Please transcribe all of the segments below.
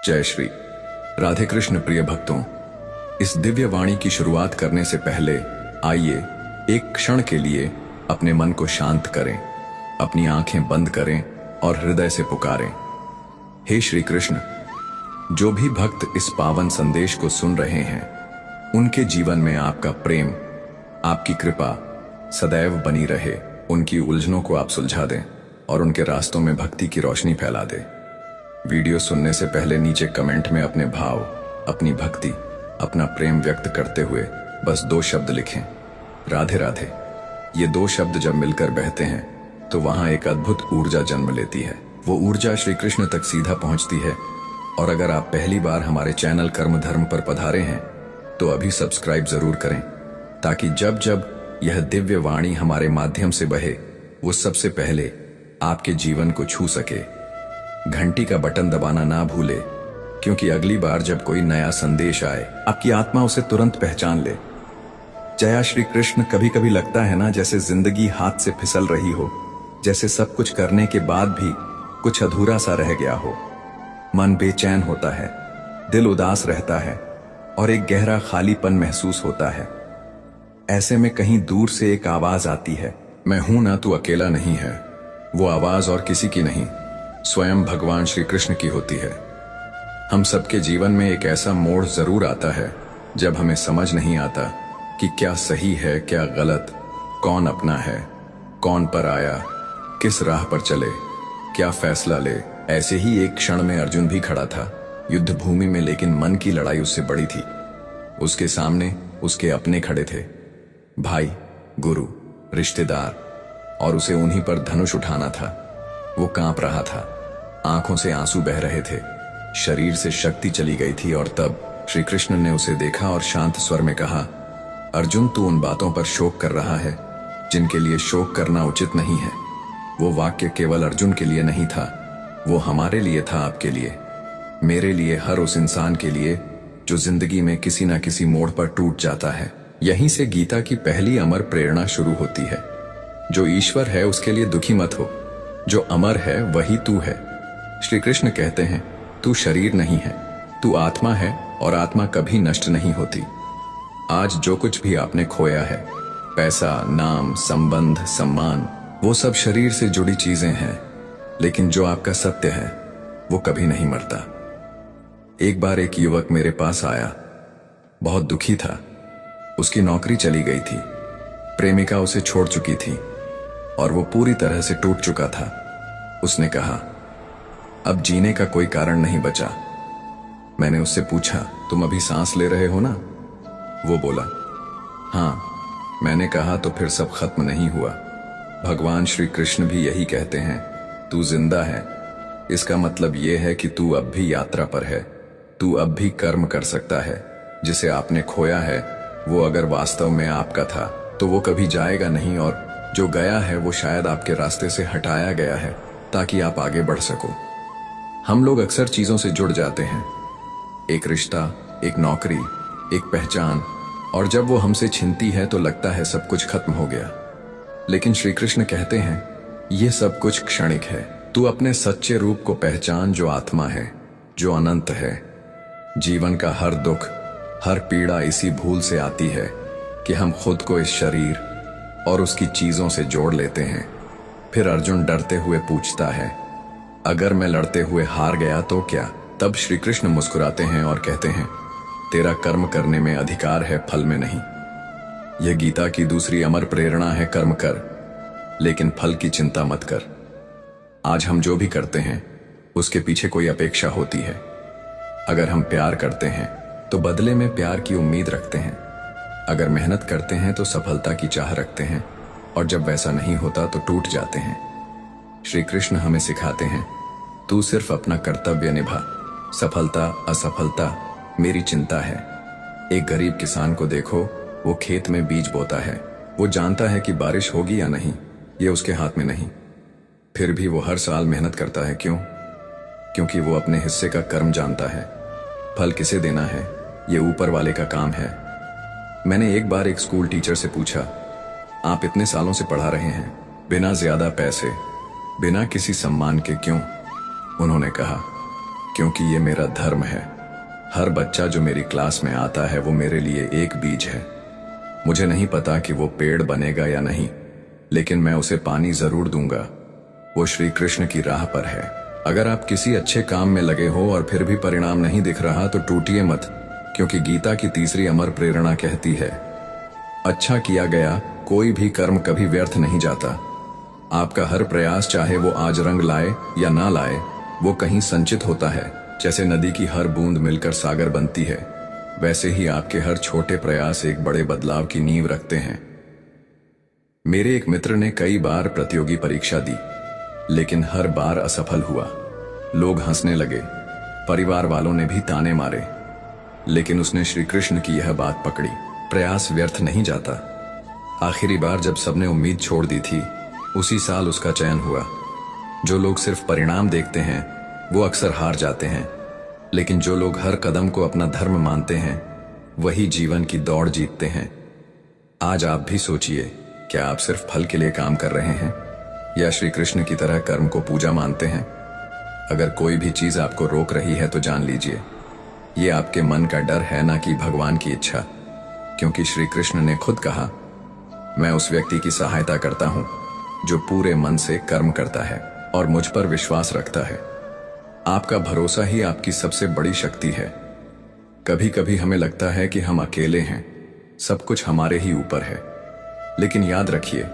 जय श्री राधे कृष्ण। प्रिय भक्तों, इस दिव्य वाणी की शुरुआत करने से पहले आइए एक क्षण के लिए अपने मन को शांत करें, अपनी आंखें बंद करें और हृदय से पुकारें, हे श्री कृष्ण। जो भी भक्त इस पावन संदेश को सुन रहे हैं, उनके जीवन में आपका प्रेम, आपकी कृपा सदैव बनी रहे। उनकी उलझनों को आप सुलझा दें और उनके रास्तों में भक्ति की रोशनी फैला दें। वीडियो सुनने से पहले नीचे कमेंट में अपने भाव, अपनी भक्ति, अपना प्रेम व्यक्त करते हुए बस 2 शब्द लिखें, राधे राधे। ये 2 शब्द जब मिलकर बहते हैं तो वहां एक अद्भुत ऊर्जा जन्म लेती है। वो ऊर्जा श्री कृष्ण तक सीधा पहुंचती है। और अगर आप पहली बार हमारे चैनल कर्म धर्म पर पधारे हैं तो अभी सब्सक्राइब जरूर करें, ताकि जब जब यह दिव्य वाणी हमारे माध्यम से बहे, वो सबसे पहले आपके जीवन को छू सके। घंटी का बटन दबाना ना भूले, क्योंकि अगली बार जब कोई नया संदेश आए, आपकी आत्मा उसे तुरंत पहचान ले। जया श्री कृष्ण। कभी कभी लगता है ना जैसे जिंदगी हाथ से फिसल रही हो, जैसे सब कुछ करने के बाद भी कुछ अधूरा सा रह गया हो। मन बेचैन होता है, दिल उदास रहता है और एक गहरा खालीपन महसूस होता है। ऐसे में कहीं दूर से एक आवाज आती है, मैं हूं ना, तू अकेला नहीं है। वो आवाज और किसी की नहीं, स्वयं भगवान श्री कृष्ण की होती है। हम सबके जीवन में एक ऐसा मोड़ जरूर आता है जब हमें समझ नहीं आता कि क्या सही है, क्या गलत, कौन अपना है, कौन पर आया, किस राह पर चले, क्या फैसला ले। ऐसे ही एक क्षण में अर्जुन भी खड़ा था युद्ध भूमि में, लेकिन मन की लड़ाई उससे बड़ी थी। उसके सामने उसके अपने खड़े थे, भाई, गुरु, रिश्तेदार, और उसे उन्हीं पर धनुष उठाना था। वो कांप रहा था, आंखों से आंसू बह रहे थे, शरीर से शक्ति चली गई थी। और तब श्री कृष्ण ने उसे देखा और शांत स्वर में कहा, अर्जुन, तू उन बातों पर शोक कर रहा है जिनके लिए शोक करना उचित नहीं है। वो वाक्य केवल अर्जुन के लिए नहीं था, वो हमारे लिए था, आपके लिए, मेरे लिए, हर उस इंसान के लिए जो जिंदगी में किसी ना किसी मोड़ पर टूट जाता है। यहीं से गीता की पहली अमर प्रेरणा शुरू होती है, जो ईश्वर है उसके लिए दुखी मत हो, जो अमर है वही तू है। श्री कृष्ण कहते हैं, तू शरीर नहीं है, तू आत्मा है, और आत्मा कभी नष्ट नहीं होती। आज जो कुछ भी आपने खोया है, पैसा, नाम, संबंध, सम्मान, वो सब शरीर से जुड़ी चीजें हैं, लेकिन जो आपका सत्य है वो कभी नहीं मरता। एक बार एक युवक मेरे पास आया, बहुत दुखी था। उसकी नौकरी चली गई थी, प्रेमिका उसे छोड़ चुकी थी और वो पूरी तरह से टूट चुका था। उसने कहा, अब जीने का कोई कारण नहीं बचा। मैंने उससे पूछा, तुम अभी सांस ले रहे हो ना? वो बोला, हाँ। मैंने कहा, तो फिर सब खत्म नहीं हुआ। भगवान श्री कृष्ण भी यही कहते हैं, तू जिंदा है, इसका मतलब यह है कि तू अब भी यात्रा पर है। तू अब भी कर्म कर सकता है। जिसे आपने खोया है वो अगर वास्तव में आपका था तो वो कभी जाएगा नहीं, और जो गया है वो शायद आपके रास्ते से हटाया गया है ताकि आप आगे बढ़ सको। हम लोग अक्सर चीजों से जुड़ जाते हैं, एक रिश्ता, एक नौकरी, एक पहचान, और जब वो हमसे छिनती है तो लगता है सब कुछ खत्म हो गया। लेकिन श्री कृष्ण कहते हैं, ये सब कुछ क्षणिक है। तू अपने सच्चे रूप को पहचान, जो आत्मा है, जो अनंत है। जीवन का हर दुख, हर पीड़ा इसी भूल से आती है कि हम खुद को इस शरीर और उसकी चीजों से जोड़ लेते हैं। फिर अर्जुन डरते हुए पूछता है, अगर मैं लड़ते हुए हार गया तो क्या? तब श्री कृष्ण मुस्कुराते हैं और कहते हैं, तेरा कर्म करने में अधिकार है, फल में नहीं। यह गीता की दूसरी अमर प्रेरणा है, कर्म कर, लेकिन फल की चिंता मत कर। आज हम जो भी करते हैं उसके पीछे कोई अपेक्षा होती है। अगर हम प्यार करते हैं तो बदले में प्यार की उम्मीद रखते हैं। अगर मेहनत करते हैं तो सफलता की चाह रखते हैं, और जब वैसा नहीं होता तो टूट जाते हैं। श्री कृष्ण हमें सिखाते हैं, तू सिर्फ अपना कर्तव्य निभा, सफलता असफलता मेरी चिंता है। एक गरीब किसान को देखो, वो खेत में बीज बोता है। वो जानता है कि बारिश होगी या नहीं, ये उसके हाथ में नहीं। फिर भी वो हर साल मेहनत करता है। क्यों? क्योंकि वो अपने हिस्से का कर्म जानता है। फल किसे देना है, ये ऊपर वाले का काम है। मैंने एक बार एक स्कूल टीचर से पूछा, आप इतने सालों से पढ़ा रहे हैं, बिना ज्यादा पैसे, बिना किसी सम्मान के, क्यों? उन्होंने कहा, क्योंकि ये मेरा धर्म है। हर बच्चा जो मेरी क्लास में आता है वो मेरे लिए एक बीज है। मुझे नहीं पता कि वो पेड़ बनेगा या नहीं, लेकिन मैं उसे पानी जरूर दूंगा। वो श्री कृष्ण की राह पर है। अगर आप किसी अच्छे काम में लगे हो और फिर भी परिणाम नहीं दिख रहा तो टूटिए मत, क्योंकि गीता की तीसरी अमर प्रेरणा कहती है, अच्छा किया गया कोई भी कर्म कभी व्यर्थ नहीं जाता। आपका हर प्रयास, चाहे वो आज रंग लाए या ना लाए, वो कहीं संचित होता है। जैसे नदी की हर बूंद मिलकर सागर बनती है, वैसे ही आपके हर छोटे प्रयास एक बड़े बदलाव की नींव रखते हैं। मेरे एक मित्र ने कई बार प्रतियोगी परीक्षा दी, लेकिन हर बार असफल हुआ। लोग हंसने लगे, परिवार वालों ने भी ताने मारे, लेकिन उसने श्री कृष्ण की यह बात पकड़ी, प्रयास व्यर्थ नहीं जाता। आखिरी बार जब सबने उम्मीद छोड़ दी थी, उसी साल उसका चयन हुआ। जो लोग सिर्फ परिणाम देखते हैं वो अक्सर हार जाते हैं, लेकिन जो लोग हर कदम को अपना धर्म मानते हैं वही जीवन की दौड़ जीतते हैं। आज आप भी सोचिए, क्या आप सिर्फ फल के लिए काम कर रहे हैं या श्री कृष्ण की तरह कर्म को पूजा मानते हैं? अगर कोई भी चीज आपको रोक रही है तो जान लीजिए, ये आपके मन का डर है, ना कि भगवान की इच्छा। क्योंकि श्री कृष्ण ने खुद कहा, मैं उस व्यक्ति की सहायता करता हूं जो पूरे मन से कर्म करता है और मुझ पर विश्वास रखता है। आपका भरोसा ही आपकी सबसे बड़ी शक्ति है। कभी कभी हमें लगता है कि हम अकेले हैं, सब कुछ हमारे ही ऊपर है, लेकिन याद रखिए,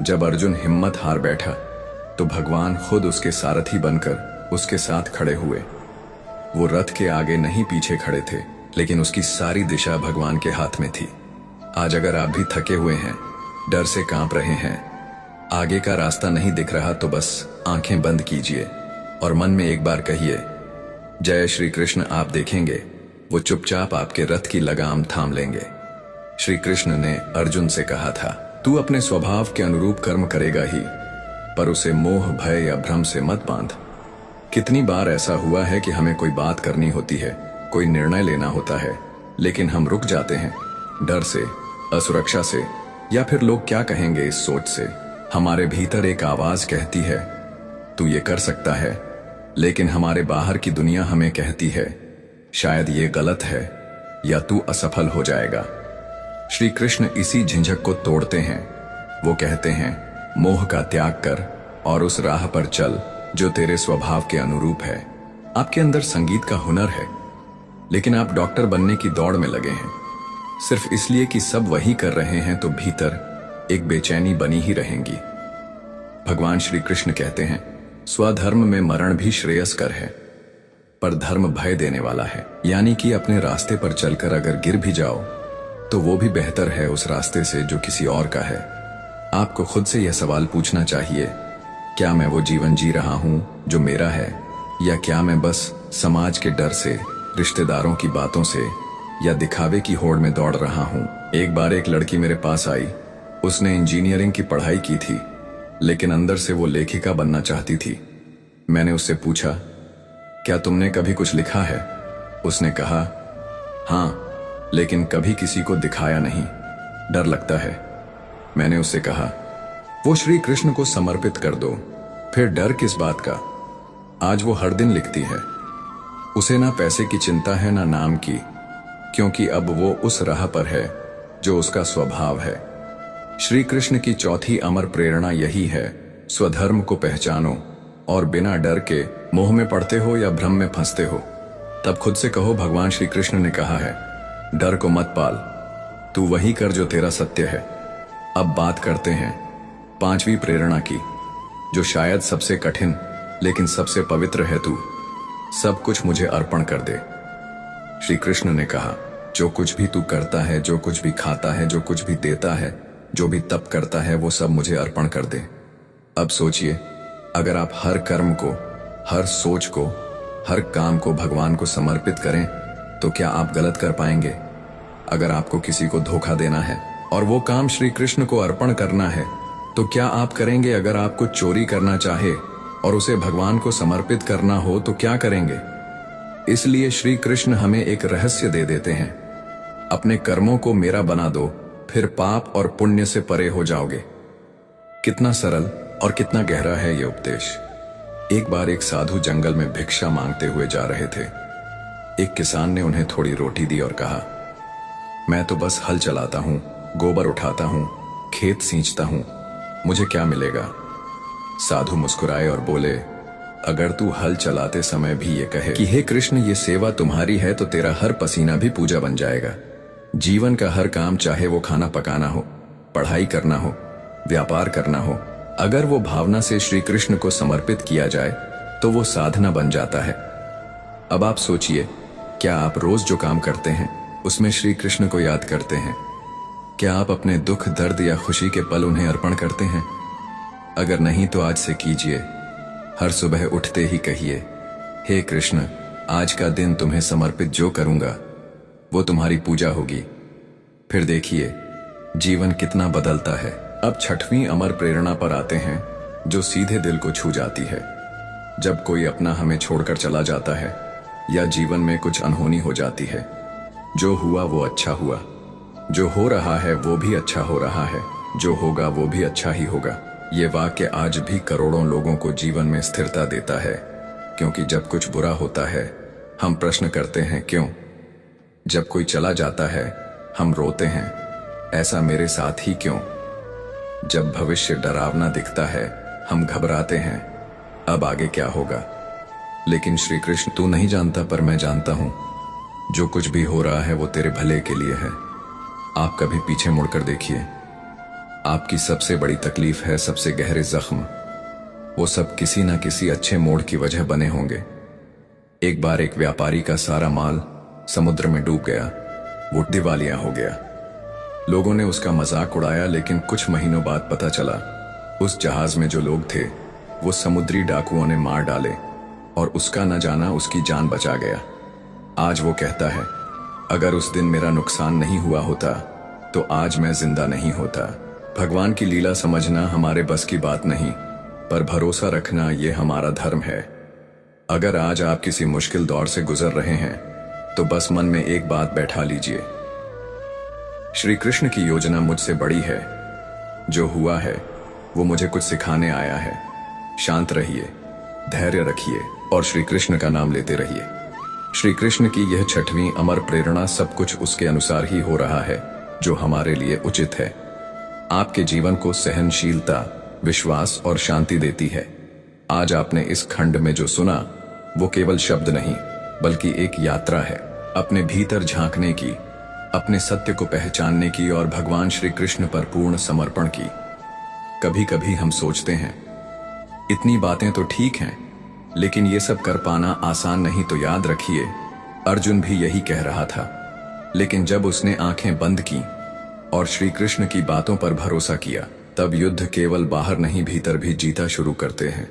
जब अर्जुन हिम्मत हार बैठा तो भगवान खुद उसके सारथी बनकर उसके साथ खड़े हुए। वो रथ के आगे नहीं पीछे खड़े थे, लेकिन उसकी सारी दिशा भगवान के हाथ में थी। आज अगर आप भी थके हुए हैं, डर से कांप रहे हैं, आगे का रास्ता नहीं दिख रहा, तो बस आंखें बंद कीजिए और मन में एक बार कहिए, जय श्री कृष्ण। आप देखेंगे वो चुपचाप आपके रथ की लगाम थाम लेंगे। श्री कृष्ण ने अर्जुन से कहा था, तू अपने स्वभाव के अनुरूप कर्म करेगा ही, पर उसे मोह, भय या भ्रम से मत बांध। कितनी बार ऐसा हुआ है कि हमें कोई बात करनी होती है, कोई निर्णय लेना होता है, लेकिन हम रुक जाते हैं, डर से, असुरक्षा से, या फिर लोग क्या कहेंगे इस सोच से। हमारे भीतर एक आवाज कहती है, तू ये कर सकता है, लेकिन हमारे बाहर की दुनिया हमें कहती है, शायद ये गलत है या तू असफल हो जाएगा। श्री कृष्ण इसी झिझक को तोड़ते हैं। वो कहते हैं, मोह का त्याग कर और उस राह पर चल जो तेरे स्वभाव के अनुरूप है। आपके अंदर संगीत का हुनर है, लेकिन आप डॉक्टर बनने की दौड़ में लगे हैं सिर्फ इसलिए कि सब वही कर रहे हैं, तो भीतर एक बेचैनी बनी ही रहेंगी। भगवान श्री कृष्ण कहते हैं, स्वधर्म में मरण भी श्रेयस्कर है, पर धर्म भय देने वाला है। यानी कि अपने रास्ते पर चलकर अगर गिर भी जाओ तो वो भी बेहतर है उस रास्ते से जो किसी और का है। आपको खुद से यह सवाल पूछना चाहिए, क्या मैं वो जीवन जी रहा हूं जो मेरा है, या क्या मैं बस समाज के डर से, रिश्तेदारों की बातों से या दिखावे की होड़ में दौड़ रहा हूं। एक बार एक लड़की मेरे पास आई। उसने इंजीनियरिंग की पढ़ाई की थी, लेकिन अंदर से वो लेखिका बनना चाहती थी। मैंने उससे पूछा, क्या तुमने कभी कुछ लिखा है? उसने कहा, हाँ, लेकिन कभी किसी को दिखाया नहीं, डर लगता है। मैंने उससे कहा, वो श्री कृष्ण को समर्पित कर दो, फिर डर किस बात का। आज वो हर दिन लिखती है। उसे ना पैसे की चिंता है ना नाम की, क्योंकि अब वो उस राह पर है जो उसका स्वभाव है। श्री कृष्ण की चौथी अमर प्रेरणा यही है, स्वधर्म को पहचानो और बिना डर के, मोह में पड़ते हो या भ्रम में फंसते हो, तब खुद से कहो, भगवान श्री कृष्ण ने कहा है, डर को मत पाल, तू वही कर जो तेरा सत्य है। अब बात करते हैं पांचवी प्रेरणा की, जो शायद सबसे कठिन लेकिन सबसे पवित्र है। तू सब कुछ मुझे अर्पण कर दे। श्री कृष्ण ने कहा, जो कुछ भी तू करता है, जो कुछ भी खाता है, जो कुछ भी देता है, जो भी तप करता है, वो सब मुझे अर्पण कर दे। अब सोचिए, अगर आप हर कर्म को, हर सोच को, हर काम को भगवान को समर्पित करें तो क्या आप गलत कर पाएंगे? अगर आपको किसी को धोखा देना है और वो काम श्री कृष्ण को अर्पण करना है तो क्या आप करेंगे? अगर आपको चोरी करना चाहे और उसे भगवान को समर्पित करना हो तो क्या करेंगे? इसलिए श्री कृष्ण हमें एक रहस्य दे देते हैं, अपने कर्मों को मेरा बना दो, फिर पाप और पुण्य से परे हो जाओगे। कितना सरल और कितना गहरा है यह उपदेश। एक बार एक साधु जंगल में भिक्षा मांगते हुए जा रहे थे। एक किसान ने उन्हें थोड़ी रोटी दी और कहा, मैं तो बस हल चलाता हूं, गोबर उठाता हूं, खेत सींचता हूं, मुझे क्या मिलेगा। साधु मुस्कुराए और बोले, अगर तू हल चलाते समय भी ये कहे कि हे कृष्ण, ये सेवा तुम्हारी है, तो तेरा हर पसीना भी पूजा बन जाएगा। जीवन का हर काम, चाहे वो खाना पकाना हो, पढ़ाई करना हो, व्यापार करना हो, अगर वो भावना से श्री कृष्ण को समर्पित किया जाए तो वो साधना बन जाता है। अब आप सोचिए, क्या आप रोज जो काम करते हैं उसमें श्री कृष्ण को याद करते हैं? क्या आप अपने दुख, दर्द या खुशी के पल उन्हें अर्पण करते हैं? अगर नहीं तो आज से कीजिए। हर सुबह उठते ही कहिए, हे कृष्ण, आज का दिन तुम्हें समर्पित जो करूंगा वो तुम्हारी पूजा होगी। फिर देखिए जीवन कितना बदलता है। अब छठवीं अमर प्रेरणा पर आते हैं, जो सीधे दिल को छू जाती है। जब कोई अपना हमें छोड़कर चला जाता है या जीवन में कुछ अनहोनी हो जाती है, जो हुआ वो अच्छा हुआ, जो हो रहा है वो भी अच्छा हो रहा है, जो होगा वो भी अच्छा ही होगा। ये वाक्य आज भी करोड़ों लोगों को जीवन में स्थिरता देता है, क्योंकि जब कुछ बुरा होता है हम प्रश्न करते हैं क्यों। जब कोई चला जाता है हम रोते हैं, ऐसा मेरे साथ ही क्यों। जब भविष्य डरावना दिखता है हम घबराते हैं, अब आगे क्या होगा। लेकिन श्री कृष्ण, तू नहीं जानता पर मैं जानता हूं, जो कुछ भी हो रहा है वो तेरे भले के लिए है। आप कभी पीछे मुड़कर देखिए, आपकी सबसे बड़ी तकलीफ है, सबसे गहरे जख्म, वो सब किसी ना किसी अच्छे मोड़ की वजह बने होंगे। एक बार एक व्यापारी का सारा माल समुद्र में डूब गया, वो दिवालिया हो गया। लोगों ने उसका मजाक उड़ाया, लेकिन कुछ महीनों बाद पता चला उस जहाज में जो लोग थे वो समुद्री डाकुओं ने मार डाले और उसका न जाना उसकी जान बचा गया। आज वो कहता है, अगर उस दिन मेरा नुकसान नहीं हुआ होता तो आज मैं जिंदा नहीं होता। भगवान की लीला समझना हमारे बस की बात नहीं, पर भरोसा रखना ये हमारा धर्म है। अगर आज आप किसी मुश्किल दौर से गुजर रहे हैं तो बस मन में एक बात बैठा लीजिए, श्री कृष्ण की योजना मुझसे बड़ी है। जो हुआ है वो मुझे कुछ सिखाने आया है। शांत रहिए, धैर्य रखिए और श्री कृष्ण का नाम लेते रहिए। श्री कृष्ण की यह छठवीं अमर प्रेरणा, सब कुछ उसके अनुसार ही हो रहा है जो हमारे लिए उचित है। आपके जीवन को सहनशीलता, विश्वास और शांति देती है। आज आपने इस खंड में जो सुना वो केवल शब्द नहीं, बल्कि एक यात्रा है, अपने भीतर झांकने की, अपने सत्य को पहचानने की और भगवान श्री कृष्ण पर पूर्ण समर्पण की। कभी कभी हम सोचते हैं इतनी बातें तो ठीक हैं, लेकिन ये सब कर पाना आसान नहीं। तो याद रखिए, अर्जुन भी यही कह रहा था, लेकिन जब उसने आंखें बंद की और श्री कृष्ण की बातों पर भरोसा किया, तब युद्ध केवल बाहर नहीं भीतर भी जीता शुरू करते हैं।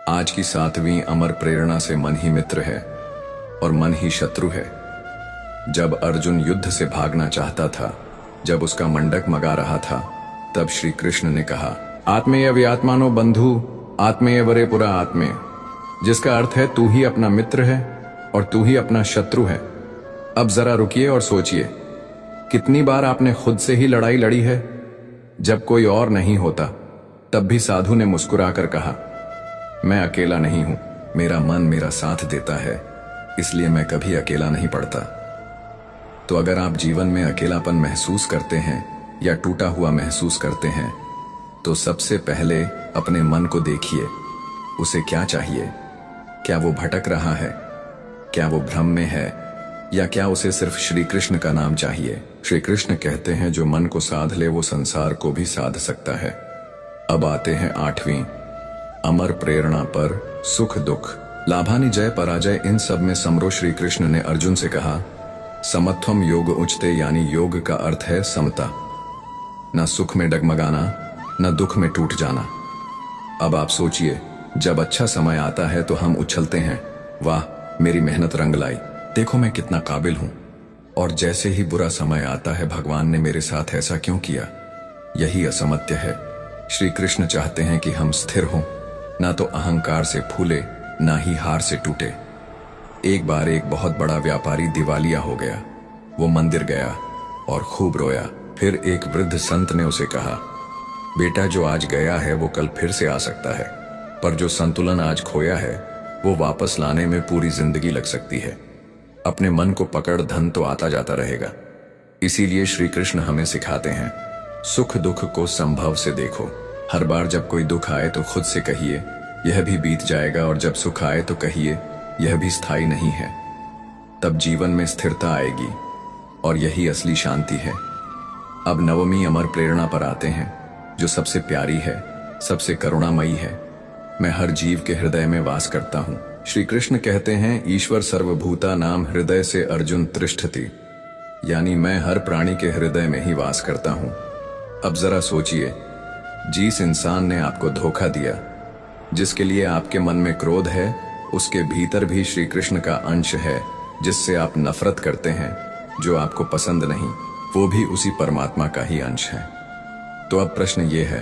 आज की 7वीं अमर प्रेरणा से मन ही मित्र है और मन ही शत्रु है। जब अर्जुन युद्ध से भागना चाहता था, जब उसका मंडक मगा रहा था, तब श्री कृष्ण ने कहा, आत्मेय व्यात्मानो बंधु आत्मेय वरे पुरा आत्मेय, जिसका अर्थ है तू ही अपना मित्र है और तू ही अपना शत्रु है। अब जरा रुकिए और सोचिए, कितनी बार आपने खुद से ही लड़ाई लड़ी है। जब कोई और नहीं होता तब भी साधु ने मुस्कुराकर कहा, मैं अकेला नहीं हूं, मेरा मन मेरा साथ देता है, इसलिए मैं कभी अकेला नहीं पड़ता। तो अगर आप जीवन में अकेलापन महसूस करते हैं या टूटा हुआ महसूस करते हैं, तो सबसे पहले अपने मन को देखिए, उसे क्या चाहिए। क्या वो भटक रहा है? क्या वो भ्रम में है? या क्या उसे सिर्फ श्री कृष्ण का नाम चाहिए? श्री कृष्ण कहते हैं, जो मन को साध ले वो संसार को भी साध सकता है। अब आते हैं 8वीं अमर प्रेरणा पर, सुख दुख, लाभानि जय पराजय, इन सब में समरो। श्री कृष्ण ने अर्जुन से कहा, समत्वम योग उच्चते, यानी योग का अर्थ है समता, न सुख में डगमगाना न दुख में टूट जाना। अब आप सोचिए, जब अच्छा समय आता है तो हम उछलते हैं, वाह मेरी मेहनत रंग लाई, देखो मैं कितना काबिल हूं। और जैसे ही बुरा समय आता है, भगवान ने मेरे साथ ऐसा क्यों किया? यही असमत्य है। श्री कृष्ण चाहते हैं कि हम स्थिर हों, ना तो अहंकार से फूले ना ही हार से टूटे। एक बार एक बहुत बड़ा व्यापारी दिवालिया हो गया। वो मंदिर गया और खूब रोया। फिर एक वृद्ध संत ने उसे कहा, बेटा जो आज गया है वो कल फिर से आ सकता है, पर जो संतुलन आज खोया है वो वापस लाने में पूरी जिंदगी लग सकती है। अपने मन को पकड़, धन तो आता जाता रहेगा। इसीलिए श्री कृष्ण हमें सिखाते हैं, सुख दुख को संभव से देखो। हर बार जब कोई दुख आए तो खुद से कहिए यह भी बीत जाएगा, और जब सुख आए तो कहिए यह भी स्थायी नहीं है। तब जीवन में स्थिरता आएगी और यही असली शांति है। अब नवमी अमर प्रेरणा पर आते हैं, जो सबसे प्यारी है, सबसे करुणामयी है। मैं हर जीव के हृदय में वास करता हूँ। श्री कृष्ण कहते हैं, ईश्वर सर्वभूता नाम हृदय से अर्जुन तिष्ठति, यानी मैं हर प्राणी के हृदय में ही वास करता हूँ। अब जरा सोचिए, जिस इंसान ने आपको धोखा दिया, जिसके लिए आपके मन में क्रोध है, उसके भीतर भी श्री कृष्ण का अंश है। जिससे आप नफरत करते हैं, जो आपको पसंद नहीं, वो भी उसी परमात्मा का ही अंश है। तो अब प्रश्न ये है,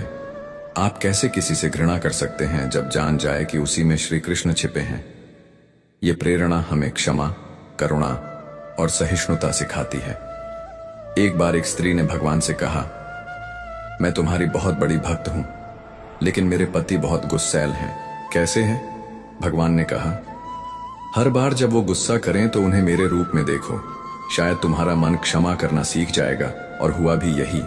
आप कैसे किसी से घृणा कर सकते हैं जब जान जाए कि उसी में श्री कृष्ण छिपे हैं। ये प्रेरणा हमें क्षमा, करुणा और सहिष्णुता सिखाती है। एक बार एक स्त्री ने भगवान से कहा, मैं तुम्हारी बहुत बड़ी भक्त हूं, लेकिन मेरे पति बहुत गुस्सैल हैं। कैसे हैं? भगवान ने कहा, हर बार जब वो गुस्सा करें तो उन्हें मेरे रूप में देखो, शायद तुम्हारा मन क्षमा करना सीख जाएगा। और हुआ भी यही।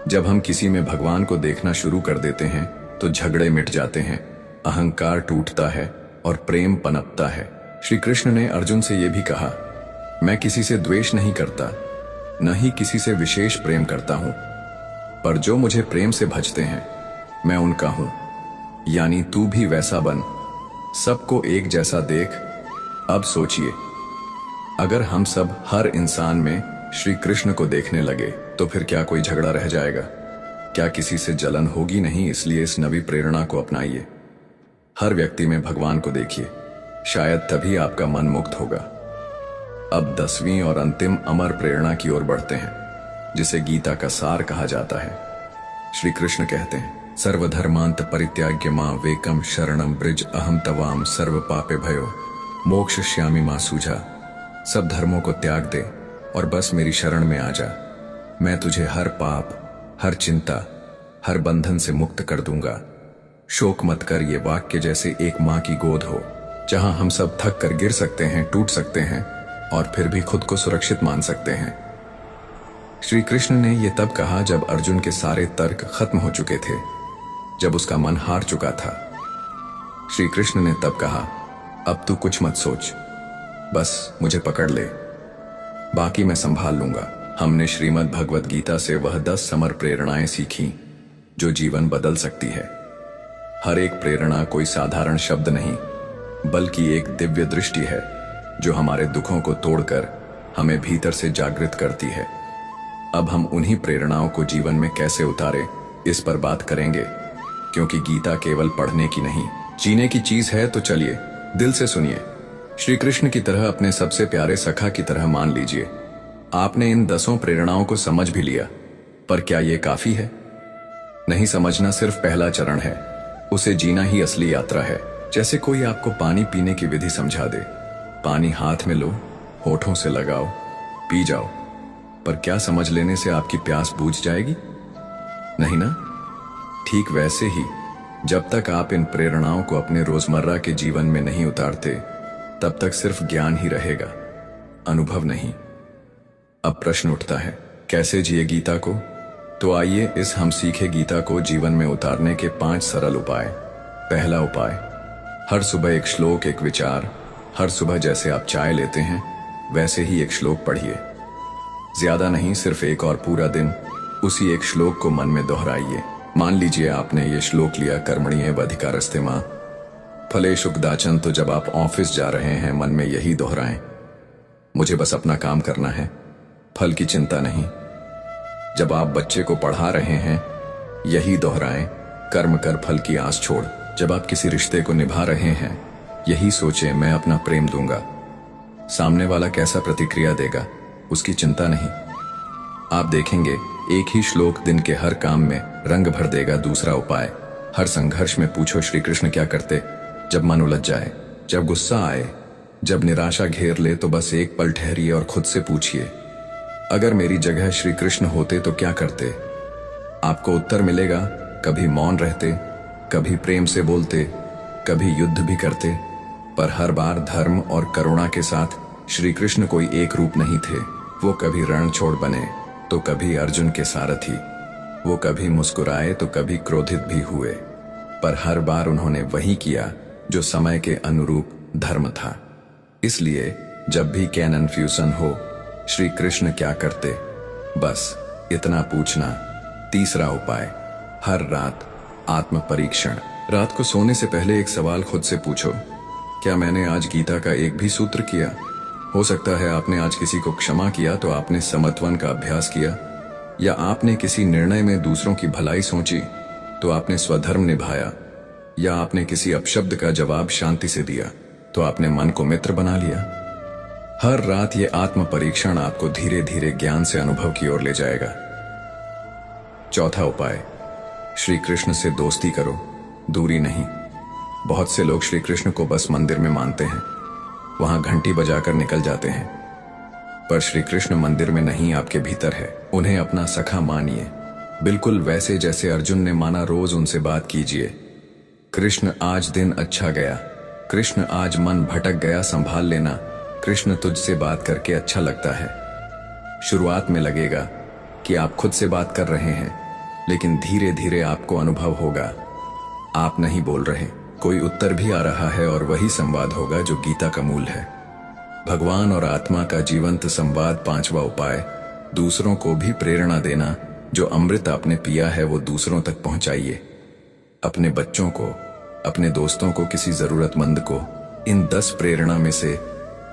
जब हम किसी में भगवान को देखना शुरू कर देते हैं तो झगड़े मिट जाते हैं, अहंकार टूटता है और प्रेम पनपता है। श्री कृष्ण ने अर्जुन से यह भी कहा, मैं किसी से द्वेष नहीं करता, न ही किसी से विशेष प्रेम करता हूं, पर जो मुझे प्रेम से भजते हैं मैं उनका हूं। यानी तू भी वैसा बन, सबको एक जैसा देख। अब सोचिए, अगर हम सब हर इंसान में श्री कृष्ण को देखने लगे तो फिर क्या कोई झगड़ा रह जाएगा? क्या किसी से जलन होगी नहीं? इसलिए इस नवी प्रेरणा को अपनाइए। हर व्यक्ति में भगवान को देखिए, शायद तभी आपका मन मुक्त होगा। अब 10वीं और अंतिम अमर प्रेरणा की ओर बढ़ते हैं, जिसे गीता का सार कहा जाता है। श्री कृष्ण कहते हैं, सर्वधर्मांत परित्याग्य मां वेकम शरणम ब्रिज अहम तवाम सर्व पापे भयो मोक्षयिष्यामि मां सूझा। सब धर्मों को त्याग दे और बस मेरी शरण में आ जा। मैं तुझे हर पाप, हर चिंता, हर बंधन से मुक्त कर दूंगा। शोक मत कर, ये वाक्य जैसे एक मां की गोद हो, जहां हम सब थक कर गिर सकते हैं, टूट सकते हैं और फिर भी खुद को सुरक्षित मान सकते हैं। श्री कृष्ण ने यह तब कहा जब अर्जुन के सारे तर्क खत्म हो चुके थे, जब उसका मन हार चुका था। श्री कृष्ण ने तब कहा, अब तू कुछ मत सोच, बस मुझे पकड़ ले, बाकी मैं संभाल लूंगा। हमने श्रीमद् भगवद गीता से वह 10 समर प्रेरणाएं सीखी जो जीवन बदल सकती है। हर एक प्रेरणा कोई साधारण शब्द नहीं, बल्कि एक दिव्य दृष्टि है जो हमारे दुखों को तोड़कर हमें भीतर से जागृत करती है। अब हम उन्हीं प्रेरणाओं को जीवन में कैसे उतारे, इस पर बात करेंगे, क्योंकि गीता केवल पढ़ने की नहीं, जीने की चीज है। तो चलिए दिल से सुनिए, श्री कृष्ण की तरह अपने सबसे प्यारे सखा की तरह मान लीजिए। आपने इन 10 प्रेरणाओं को समझ भी लिया, पर क्या ये काफी है? नहीं, समझना सिर्फ पहला चरण है, उसे जीना ही असली यात्रा है। जैसे कोई आपको पानी पीने की विधि समझा दे, पानी हाथ में लो, होठों से लगाओ, पी जाओ, पर क्या समझ लेने से आपकी प्यास बुझ जाएगी? नहीं ना? ठीक वैसे ही जब तक आप इन प्रेरणाओं को अपने रोजमर्रा के जीवन में नहीं उतारते, तब तक सिर्फ ज्ञान ही रहेगा, अनुभव नहीं। अब प्रश्न उठता है, कैसे जिए गीता को? तो आइए इस हम सीखे गीता को जीवन में उतारने के 5 सरल उपाय। पहला उपाय, हर सुबह एक श्लोक, एक विचार। हर सुबह जैसे आप चाय लेते हैं वैसे ही एक श्लोक पढ़िए। ज्यादा नहीं, सिर्फ एक और पूरा दिन उसी एक श्लोक को मन में दोहराइए। मान लीजिए आपने ये श्लोक लिया, कर्मण्येवाधिकारस्ते मां फलेषु कदाचन। तो जब आप ऑफिस जा रहे हैं, मन में यही दोहराएं, मुझे बस अपना काम करना है, फल की चिंता नहीं। जब आप बच्चे को पढ़ा रहे हैं, यही दोहराएं, कर्म कर फल की आस छोड़। जब आप किसी रिश्ते को निभा रहे हैं, यही सोचें, मैं अपना प्रेम दूंगा, सामने वाला कैसा प्रतिक्रिया देगा उसकी चिंता नहीं। आप देखेंगे एक ही श्लोक दिन के हर काम में रंग भर देगा। दूसरा उपाय, हर संघर्ष में पूछो, श्री कृष्ण क्या करते जब मन उलझ जाए, जब गुस्सा आए, जब निराशा घेर ले, तो बस एक पल ठहरिए और खुद से पूछिए, अगर मेरी जगह श्री कृष्ण होते तो क्या करते? आपको उत्तर मिलेगा, कभी मौन रहते, कभी प्रेम से बोलते, कभी युद्ध भी करते, पर हर बार धर्म और करुणा के साथ। श्री कृष्ण कोई एक रूप नहीं थे। वो कभी रणछोड़ बने तो कभी अर्जुन के सारथी, वो कभी मुस्कुराए तो कभी क्रोधित भी हुए, पर हर बार उन्होंने वही किया जो समय के अनुरूप धर्म था। इसलिए जब भी कैनन फ्यूजन हो, श्री कृष्ण क्या करते, बस इतना पूछना। तीसरा उपाय, हर रात आत्म परीक्षण। रात को सोने से पहले एक सवाल खुद से पूछो, क्या मैंने आज गीता का एक भी सूत्र किया? हो सकता है आपने आज किसी को क्षमा किया तो आपने समत्वन का अभ्यास किया, या आपने किसी निर्णय में दूसरों की भलाई सोची तो आपने स्वधर्म निभाया, या आपने किसी अपशब्द का जवाब शांति से दिया तो आपने मन को मित्र बना लिया। हर रात ये आत्म परीक्षण आपको धीरे धीरे ज्ञान से अनुभव की ओर ले जाएगा। चौथा उपाय, श्री कृष्ण से दोस्ती करो, दूरी नहीं। बहुत से लोग श्री कृष्ण को बस मंदिर में मानते हैं, वहां घंटी बजाकर निकल जाते हैं, पर श्री कृष्ण मंदिर में नहीं, आपके भीतर है। उन्हें अपना सखा मानिए, बिल्कुल वैसे जैसे अर्जुन ने माना। रोज उनसे बात कीजिए, कृष्ण आज दिन अच्छा गया, कृष्ण आज मन भटक गया, संभाल लेना, कृष्ण तुझसे बात करके अच्छा लगता है। शुरुआत में लगेगा कि आप खुद से बात कर रहे हैं, लेकिन धीरे धीरे आपको अनुभव होगा आप नहीं बोल रहे, कोई उत्तर भी आ रहा है, और वही संवाद होगा जो गीता का मूल है। भगवान और आत्मा का जीवंत संवाद। पांचवा उपाय, दूसरों को भी प्रेरणा देना। जो अमृत आपने पिया है वो दूसरों तक पहुंचाइए, अपने बच्चों को, अपने दोस्तों को, किसी जरूरतमंद को। इन 10 प्रेरणा में से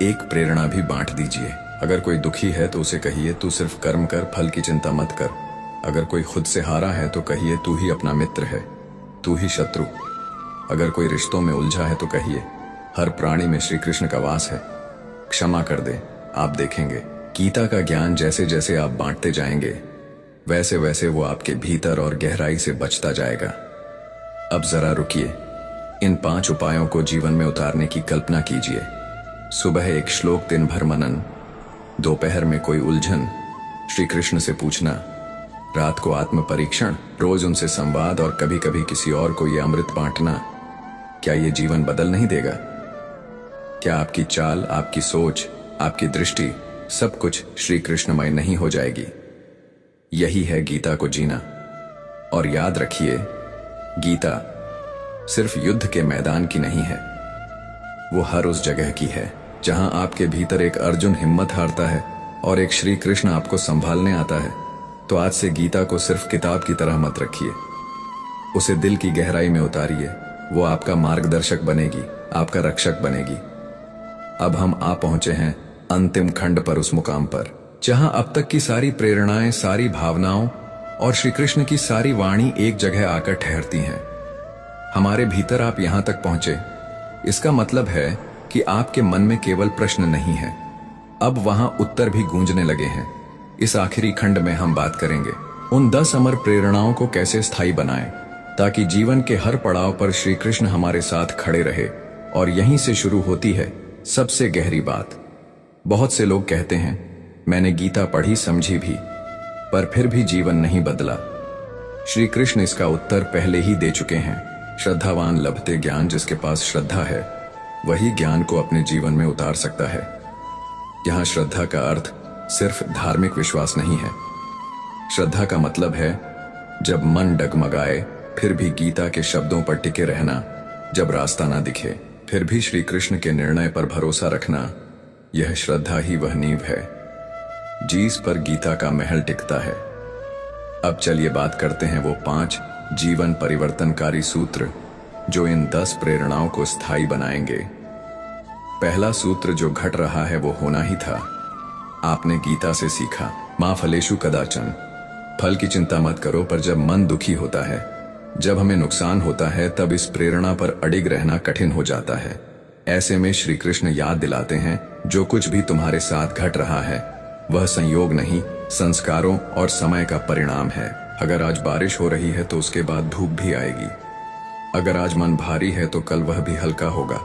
एक प्रेरणा भी बांट दीजिए। अगर कोई दुखी है तो उसे कहिए, तू सिर्फ कर्म कर, फल की चिंता मत कर। अगर कोई खुद से हारा है तो कहिए, तू ही अपना मित्र है, तू ही शत्रु। अगर कोई रिश्तों में उलझा है तो कहिए, हर प्राणी में श्री कृष्ण का वास है, क्षमा कर दे। आप देखेंगे गीता का ज्ञान जैसे जैसे आप बांटते जाएंगे, वैसे वैसे वो आपके भीतर और गहराई से बचता जाएगा। अब जरा रुकिए, इन 5 उपायों को जीवन में उतारने की कल्पना कीजिए। सुबह एक श्लोक, दिन भर मनन, दोपहर में कोई उलझन, श्री कृष्ण से पूछना, रात को आत्म परीक्षण, रोज उनसे संवाद, और कभी कभी किसी और को ये अमृत बांटना। क्या ये जीवन बदल नहीं देगा? क्या आपकी चाल, आपकी सोच, आपकी दृष्टि, सब कुछ श्री कृष्णमय नहीं हो जाएगी? यही है गीता को जीना। और याद रखिए, गीता सिर्फ युद्ध के मैदान की नहीं है, वो हर उस जगह की है जहां आपके भीतर एक अर्जुन हिम्मत हारता है और एक श्री कृष्ण आपको संभालने आता है। तो आज से गीता को सिर्फ किताब की तरह मत रखिए, उसे दिल की गहराई में उतारिए। वो आपका मार्गदर्शक बनेगी, आपका रक्षक बनेगी। अब हम आ पहुंचे हैं अंतिम खंड पर, उस मुकाम पर जहां अब तक की सारी प्रेरणाएं, सारी भावनाओं और श्री कृष्ण की सारी वाणी एक जगह आकर ठहरती हैं। हमारे भीतर आप यहां तक पहुंचे, इसका मतलब है कि आपके मन में केवल प्रश्न नहीं है, अब वहां उत्तर भी गूंजने लगे हैं। इस आखिरी खंड में हम बात करेंगे उन 10 अमर प्रेरणाओं को कैसे स्थायी बनाएं, ताकि जीवन के हर पड़ाव पर श्री कृष्ण हमारे साथ खड़े रहे। और यहीं से शुरू होती है सबसे गहरी बात। बहुत से लोग कहते हैं, मैंने गीता पढ़ी, समझी भी, पर फिर भी जीवन नहीं बदला। श्री कृष्ण इसका उत्तर पहले ही दे चुके हैं। श्रद्धावान लभते ज्ञान, जिसके पास श्रद्धा है वही ज्ञान को अपने जीवन में उतार सकता है। यहां श्रद्धा का अर्थ सिर्फ धार्मिक विश्वास नहीं है। श्रद्धा का मतलब है जब मन डगमगाए फिर भी गीता के शब्दों पर टिके रहना, जब रास्ता ना दिखे फिर भी श्री कृष्ण के निर्णय पर भरोसा रखना। यह श्रद्धा ही वह नींव है जिस पर गीता का महल टिकता है। अब चलिए बात करते हैं वो 5 जीवन परिवर्तनकारी सूत्र जो इन 10 प्रेरणाओं को स्थायी बनाएंगे। पहला सूत्र जो घट रहा है वो होना ही था। आपने गीता से सीखा, मां फलेषु कदाचन, फल की चिंता मत करो। पर जब मन दुखी होता है, जब हमें नुकसान होता है, तब इस प्रेरणा पर अडिग रहना कठिन हो जाता है। ऐसे में श्री कृष्ण याद दिलाते हैं, जो कुछ भी तुम्हारे साथ घट रहा है वह संयोग नहीं, संस्कारों और समय का परिणाम है। अगर आज बारिश हो रही है तो उसके बाद धूप भी आएगी। अगर आज मन भारी है तो कल वह भी हल्का होगा,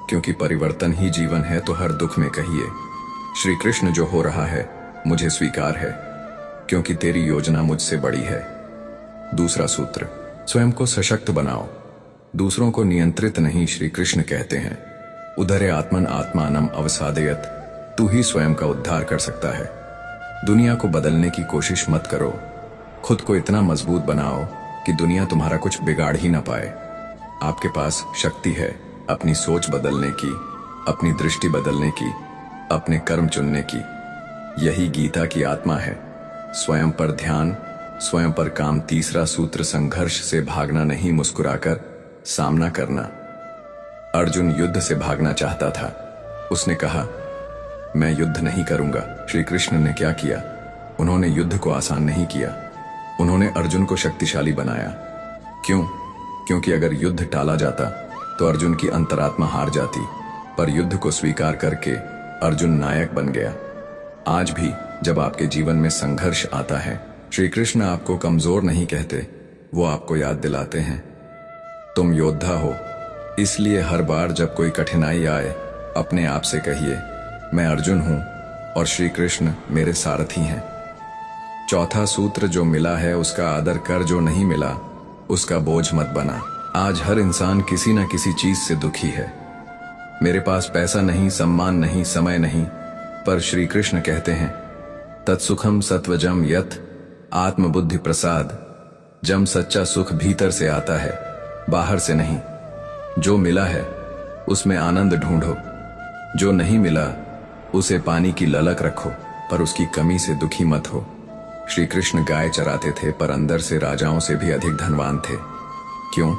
क्योंकि परिवर्तन ही जीवन है। तो हर दुख में कहिए, श्री कृष्ण जो हो रहा है मुझे स्वीकार है, क्योंकि तेरी योजना मुझसे बड़ी है। दूसरा सूत्र, स्वयं को सशक्त बनाओ। दूसरों को नियंत्रित नहीं श्री कृष्ण कहते हैं, उधरे आत्मन आत्मानम अवसादयत, तू ही स्वयं का उद्धार कर सकता है। दुनिया को बदलने की कोशिश मत करो, खुद को इतना मजबूत बनाओ कि दुनिया तुम्हारा कुछ बिगाड़ ही ना पाए। आपके पास शक्ति है अपनी सोच बदलने की, अपनी दृष्टि बदलने की, अपने कर्म चुनने की। यही गीता की आत्मा है। स्वयं पर ध्यान, स्वयं पर काम। तीसरा सूत्र, संघर्ष से भागना नहीं, मुस्कुराकर सामना करना। अर्जुन युद्ध से भागना चाहता था। उसने कहा, मैं युद्ध नहीं करूंगा। श्री कृष्ण ने क्या किया? उन्होंने युद्ध को आसान नहीं किया, उन्होंने अर्जुन को शक्तिशाली बनाया। क्यों? क्योंकि अगर युद्ध टाला जाता तो अर्जुन की अंतरात्मा हार जाती, पर युद्ध को स्वीकार करके अर्जुन नायक बन गया। आज भी जब आपके जीवन में संघर्ष आता है, श्री कृष्ण आपको कमजोर नहीं कहते, वो आपको याद दिलाते हैं तुम योद्धा हो। इसलिए हर बार जब कोई कठिनाई आए, अपने आप से कहिए, मैं अर्जुन हूं और श्री कृष्ण मेरे सारथी हैं। चौथा सूत्र, जो मिला है उसका आदर कर, जो नहीं मिला उसका बोझ मत बना। आज हर इंसान किसी न किसी चीज से दुखी है। मेरे पास पैसा नहीं, सम्मान नहीं, समय नहीं, पर श्री कृष्ण कहते हैं, तत्सुखम सत्वजम यत आत्मबुद्धि प्रसाद। जम सच्चा सुख भीतर से आता है, बाहर से नहीं। जो मिला है उसमें आनंद ढूंढो, जो नहीं मिला उसे पानी की ललक रखो, पर उसकी कमी से दुखी मत हो। श्री कृष्ण गाय चराते थे, पर अंदर से राजाओं से भी अधिक धनवान थे। क्यों?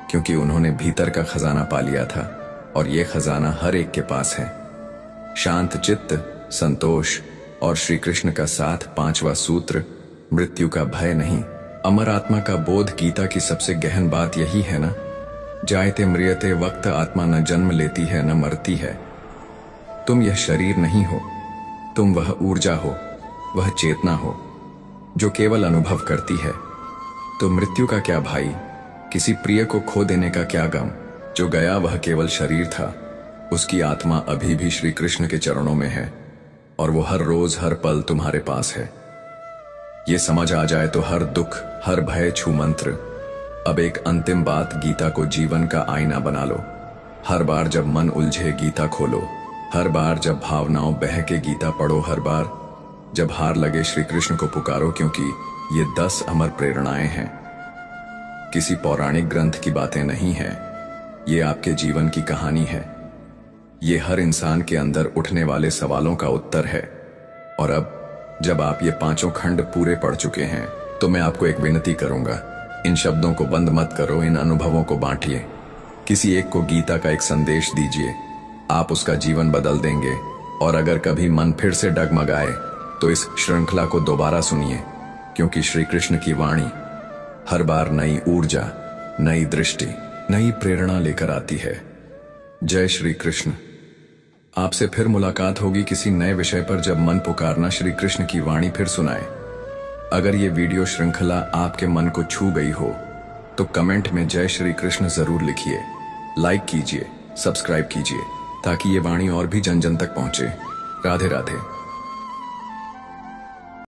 क्योंकि उन्होंने भीतर का खजाना पा लिया था, और यह खजाना हर एक के पास है। शांत चित्त, संतोष और श्री कृष्ण का साथ। पांचवा सूत्र, मृत्यु का भय नहीं, अमर आत्मा का बोध। गीता की सबसे गहन बात यही है ना, जायते म्रियते वक्त आत्मा न जन्म लेती है न मरती है। तुम यह शरीर नहीं हो, तुम वह ऊर्जा हो, वह चेतना हो जो केवल अनुभव करती है। तो मृत्यु का क्या भाई, किसी प्रिय को खो देने का क्या गम। जो गया वह केवल शरीर था, उसकी आत्मा अभी भी श्री कृष्ण के चरणों में है, और वो हर रोज हर पल तुम्हारे पास है। ये समझ आ जाए तो हर दुख, हर भय छू मंत्र। अब एक अंतिम बात, गीता को जीवन का आईना बना लो। हर बार जब मन उलझे, गीता खोलो। हर बार जब भावनाओं बहके, गीता पढ़ो। हर बार जब हार लगे, श्री कृष्ण को पुकारो, क्योंकि ये 10 अमर प्रेरणाएं हैं। किसी पौराणिक ग्रंथ की बातें नहीं हैं, ये आपके जीवन की कहानी है। ये हर इंसान के अंदर उठने वाले सवालों का उत्तर है। और अब जब आप ये 5 खंड पूरे पढ़ चुके हैं, तो मैं आपको एक विनती करूंगा, इन शब्दों को बंद मत करो, इन अनुभवों को बांटिए। किसी एक को गीता का एक संदेश दीजिए, आप उसका जीवन बदल देंगे। और अगर कभी मन फिर से डगमगाए तो इस श्रृंखला को दोबारा सुनिए, क्योंकि श्री कृष्ण की वाणी हर बार नई ऊर्जा, नई दृष्टि, नई प्रेरणा लेकर आती है। जय श्री कृष्ण। आपसे फिर मुलाकात होगी किसी नए विषय पर, जब मन पुकारना श्री कृष्ण की वाणी फिर सुनाए। अगर ये वीडियो श्रृंखला आपके मन को छू गई हो तो कमेंट में जय श्री कृष्ण जरूर लिखिए, लाइक कीजिए, सब्सक्राइब कीजिए, ताकि ये वाणी और भी जन जन तक पहुंचे। राधे राधे।